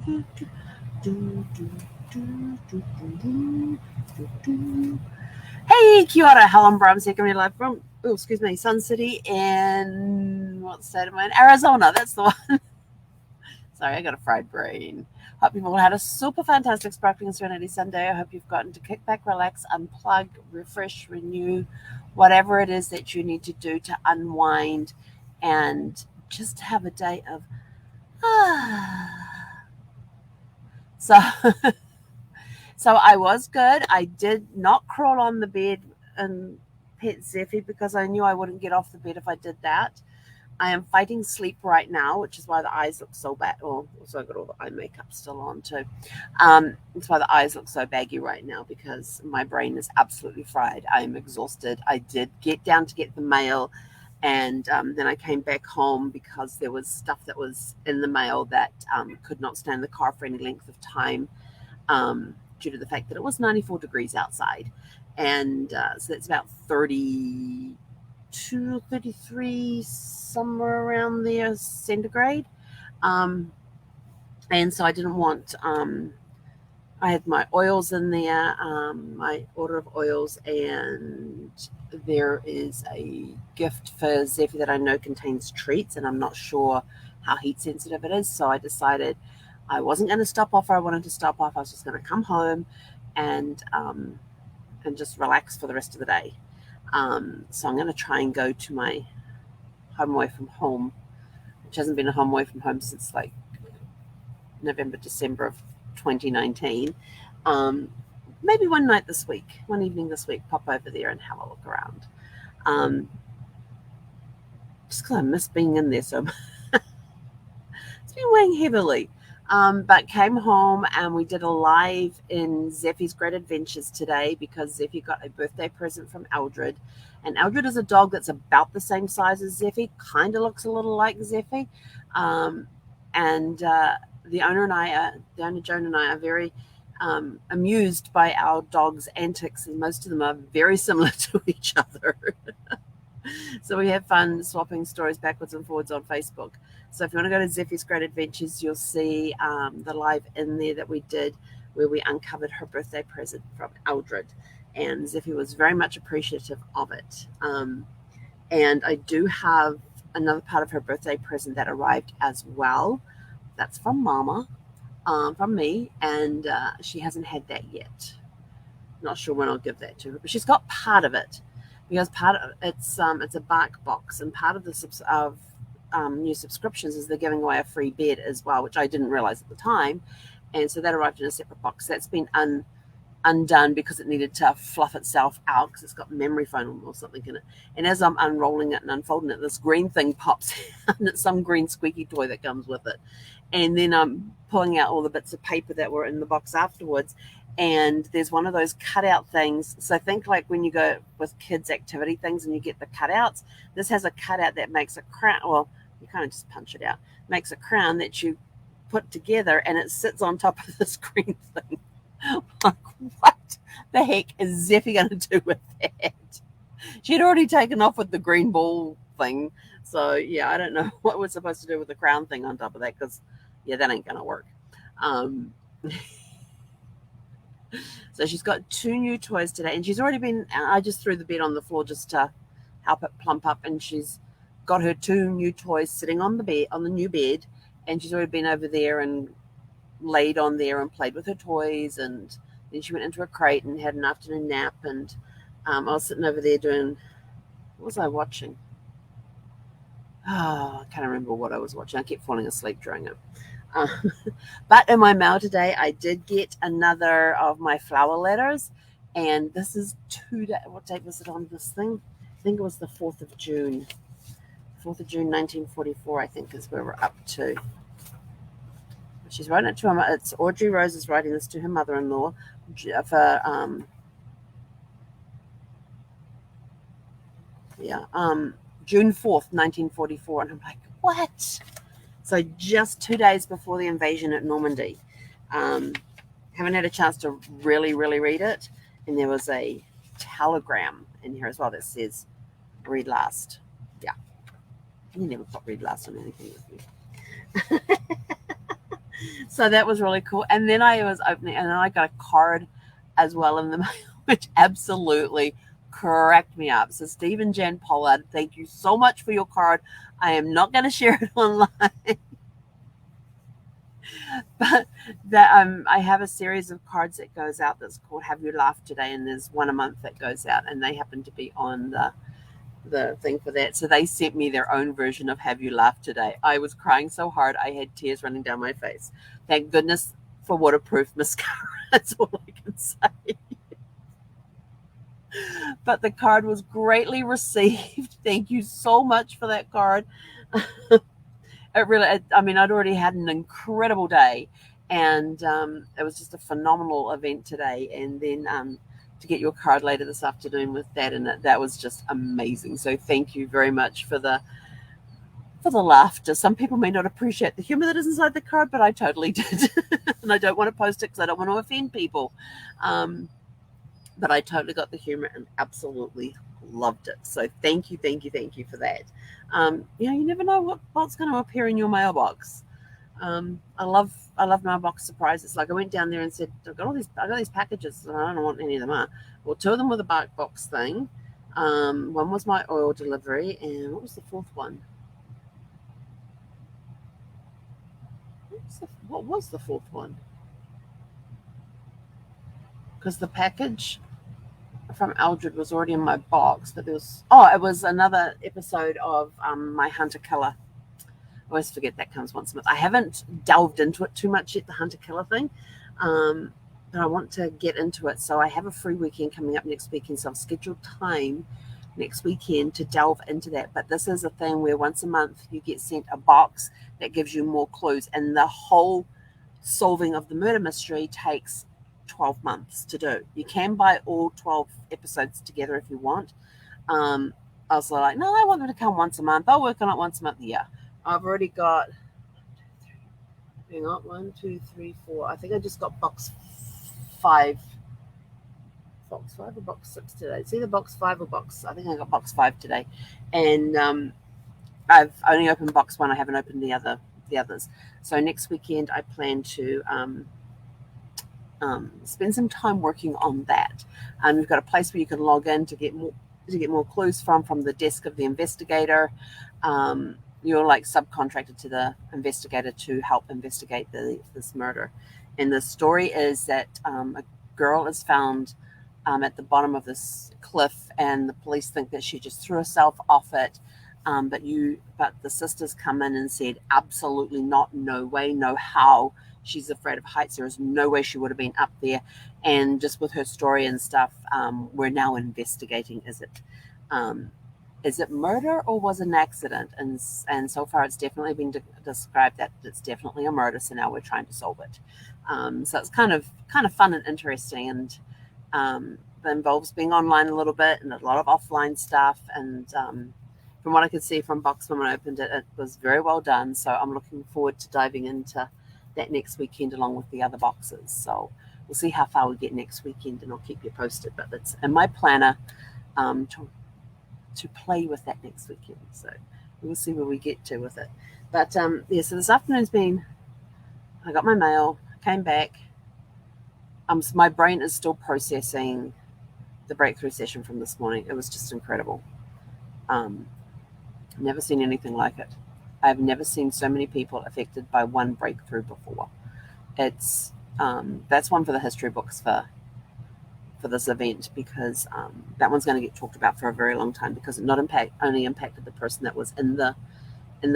Hey, kia ora, Helen, Brahms here, coming live from, Sun City in, what state am I in? Arizona, that's the one. Sorry, I got a fried brain. Hope you've all had a super fantastic Sparkling Serenity Sunday. I hope you've gotten to kick back, relax, unplug, refresh, renew, whatever it is that you need to do to unwind and just have a day of so so I was good. I did not crawl on the bed and pet Zeffy because I knew I wouldn't get off the bed if I did that. I am fighting sleep right now, which is why the eyes look so bad. Oh, also I got all the eye makeup still on too. That's why the eyes look so baggy right now because my brain is absolutely fried. I am exhausted. I did get down to get the mail, and then I came back home because there was stuff that was in the mail that could not stay in the car for any length of time due to the fact that it was 94 degrees outside, and so that's about 32, 33, somewhere around there centigrade. Um, and so I didn't want, I had my oils in there, my order of oils, and there is a gift for Zephyr that I know contains treats, and I'm not sure how heat sensitive it is. So I decided I wasn't going to stop off where I wanted to stop off. I was just going to come home and just relax for the rest of the day. So I'm going to try and go to my home away from home, which hasn't been a home away from home since like November, December of 2019. Maybe one evening this week, pop over there and have a look around. Just because I miss being in there so much. It's been weighing heavily. But came home and we did a live in Zeffy's Great Adventures today because Zeffy got a birthday present from Eldred. And Eldred is a dog that's about the same size as Zeffy, kind of looks a little like Zeffy. And the owner Joan and I are very amused by our dogs' antics, and most of them are very similar to each other. So we have fun swapping stories backwards and forwards on Facebook. So if you want to go to Zeffy's Great Adventures, you'll see the live in there that we did where we uncovered her birthday present from Eldred. And Zeffy was very much appreciative of it. And I do have another part of her birthday present that arrived as well. That's from Mama, from me, and she hasn't had that yet. Not sure when I'll give that to her, but she's got part of it. Because part of it's a bark box, and part of the new subscriptions is they're giving away a free bed as well, which I didn't realize at the time, and so that arrived in a separate box. That's been undone because it needed to fluff itself out because it's got memory foam or something in it. And as I'm unrolling it and unfolding it, this green thing pops out, and it's some green squeaky toy that comes with it. And then I'm pulling out all the bits of paper that were in the box afterwards. And there's one of those cutout things. So think like when you go with kids' activity things and you get the cutouts. This has a cutout that makes a crown. Well, you kind of just punch it out. Makes a crown that you put together, and it sits on top of this green thing. Like, what the heck is Zeffy going to do with that? She'd already taken off with the green ball thing. So, yeah, I don't know what we're supposed to do with the crown thing on top of that because, yeah, that ain't going to work. So she's got 2 new toys today, and she's already been, I just threw the bed on the floor just to help it plump up, and she's got her 2 new toys sitting on the bed, on the new bed, and she's already been over there and laid on there and played with her toys, and then she went into a crate and had an afternoon nap, and I was sitting over there doing, what was I watching? Oh, I can't remember what I was watching. I kept falling asleep during it. But in my mail today, I did get another of my flower letters, and this is what date was it on this thing? I think it was the 4th of June. 4th of June, 1944, I think, is where we're up to. She's writing it to her. It's Audrey Rose is writing this to her mother-in-law for June 4th, 1944, and I'm like, what? So just 2 days before the invasion at Normandy. Haven't had a chance to really, really read it. And there was a telegram in here as well that says, read last. Yeah. You never put read last on anything with me. So that was really cool. And then I was opening, and then I got a card as well in the mail, which absolutely cracked me up. So Stephen Jan Pollard, thank you so much for your card. I am not going to share it online, but that I have a series of cards that goes out that's called "Have You Laughed Today?" and there's one a month that goes out, and they happen to be on the thing for that. So they sent me their own version of Have You Laughed Today? I was crying so hard I had tears running down my face. Thank goodness for waterproof mascara. That's all I can say. But the card was greatly received. Thank you so much for that card. It really, I mean, I'd already had an incredible day, and it was just a phenomenal event today. And then to get your card later this afternoon with that in it, that was just amazing. So thank you very much for the laughter. Some people may not appreciate the humor that is inside the card, but I totally did. And I don't want to post it because I don't want to offend people. But I totally got the humor and absolutely loved it. So thank you, thank you, thank you for that. You never know what's going to appear in your mailbox. I love mailbox surprises. Like I went down there and said, I got these packages and I don't know what any of them are. Well, two of them were the bark box thing. One was my oil delivery, and what was the fourth one? What was the fourth one? Because the package from Eldred was already in my box, but it was another episode of my Hunter Killer. I always forget that comes once a month. I haven't delved into it too much yet, the Hunter Killer thing, but I want to get into it. So I have a free weekend coming up next weekend, so I've scheduled time next weekend to delve into that. But this is a thing where once a month you get sent a box that gives you more clues, and the whole solving of the murder mystery takes 12 months to do. You can buy all 12 episodes together if you want. I was like, no, I want them to come once a month. I'll work on it once a month. Yeah. I've already got, hang on, 1, 2, 3, 4. I think I just got box 5. Box 5 or box 6 today? It's either box 5 or I think I got box 5 today. And I've only opened box 1. I haven't opened the others. So next weekend I plan to spend some time working on that. We've got a place where you can log in to get more clues from the desk of the investigator. You're like subcontracted to the investigator to help investigate this murder. And the story is that a girl is found at the bottom of this cliff, and the police think that she just threw herself off it. But the sisters come in and said, absolutely not, no way, no how. She's afraid of heights. There is no way she would have been up there. And just with her story and stuff, we're now investigating. Is it murder or was it an accident? And so far it's definitely been described that it's definitely a murder. So now we're trying to solve it. So it's kind of fun and interesting, and it involves being online a little bit and a lot of offline stuff. And from what I could see from box when I opened it, it was very well done. So I'm looking forward to diving into that next weekend along with the other boxes. So we'll see how far we get next weekend, and I'll keep you posted. But it's in my planner to play with that next weekend. So we'll see where we get to with it. But so this afternoon's been, I got my mail, came back. So my brain is still processing the breakthrough session from this morning. It was just incredible. Never seen anything like it. I've never seen so many people affected by one breakthrough before. It's that's one for the history books for this event, because that one's going to get talked about for a very long time, because it not only impacted the person that was in the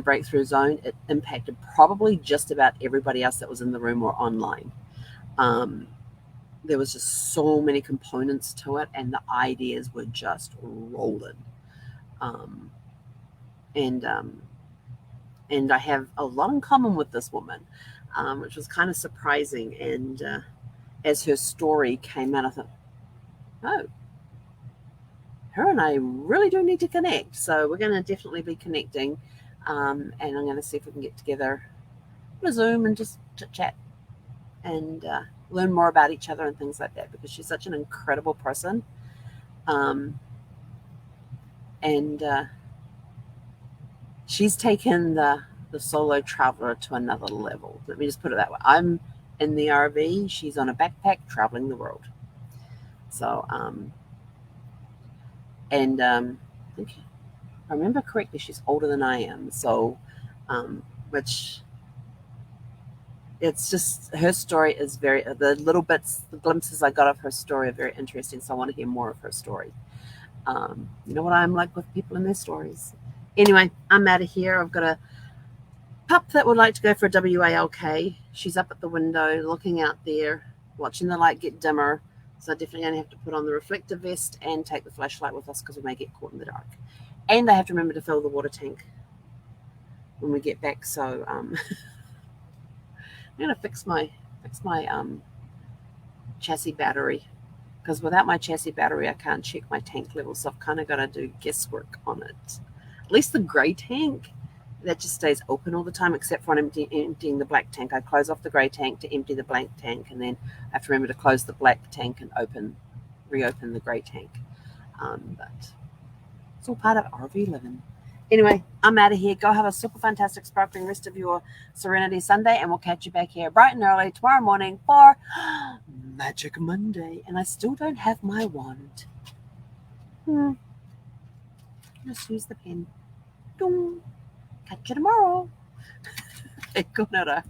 breakthrough zone, it impacted probably just about everybody else that was in the room or online. There was just so many components to it, and the ideas were just rolling. And I have a lot in common with this woman, which was kind of surprising. And as her story came out, I thought, oh, her and I really do need to connect. So we're going to definitely be connecting, and I'm going to see if we can get together on a Zoom and just chat and learn more about each other and things like that, because she's such an incredible person. And she's taken the the solo traveler to another level. Let me just put it that way. I'm in the RV. She's on a backpack traveling the world. So, and I think, if I remember correctly, she's older than I am. So, which it's just her story is the little bits, the glimpses I got of her story are very interesting. So I want to hear more of her story. You know what I'm like with people and their stories. Anyway, I'm out of here. I've got a pup that would like to go for a WALK. She's up at the window looking out there, watching the light get dimmer. So definitely going to have to put on the reflective vest and take the flashlight with us because we may get caught in the dark. And I have to remember to fill the water tank when we get back. So I'm going to fix my chassis battery, because without my chassis battery I can't check my tank level. So I've kind of got to do guesswork on it. At least the gray tank, that just stays open all the time, except for emptying the black tank. I close off the gray tank to empty the blank tank, and then I have to remember to close the black tank and reopen the gray tank. But it's all part of RV living. Anyway, I'm out of here. Go have a super fantastic, sparkling rest of your Serenity Sunday, and we'll catch you back here bright and early tomorrow morning for Magic Monday. And I still don't have my wand. Just use the pen. Catch you tomorrow. Hey, good night.